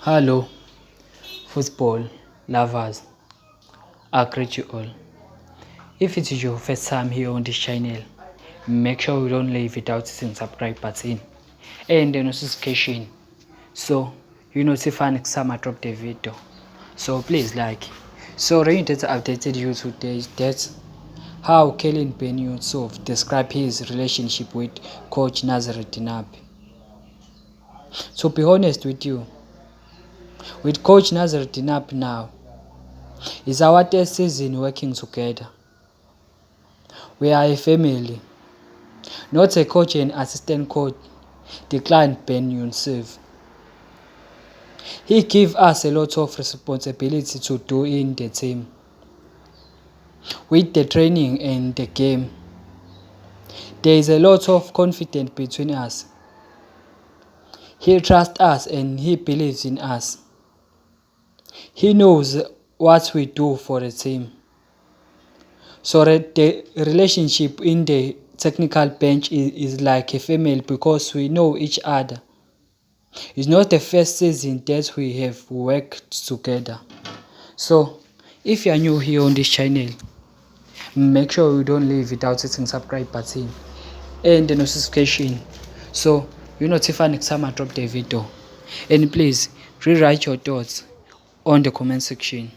Hello, football lovers. I greet you all. If it is your first time here on this channel, make sure you don't leave without hitting subscribe button and the notification so you notify next time I drop the video. So please like. So Reuters updated you today that how Kylian Ben Yusuf described his relationship with coach Nazar Dinapi. To be honest with you, with coach Nazar Dinapi now, it's our third season working together. We are a family, not a coach and assistant coach, declared Ben Yusuf. He gave us a lot of responsibility to do in the team, with the training and the game. There is a lot of confidence between us. He trusts us and he believes in us. He knows what we do for the team. So the relationship in the technical bench is like a family because we know each other. It's not the first season that we have worked together. So if you are new here on this channel, make sure you don't leave without hitting subscribe button and the notification so you notify next time I drop the video. And please rewrite your thoughts on the comment section.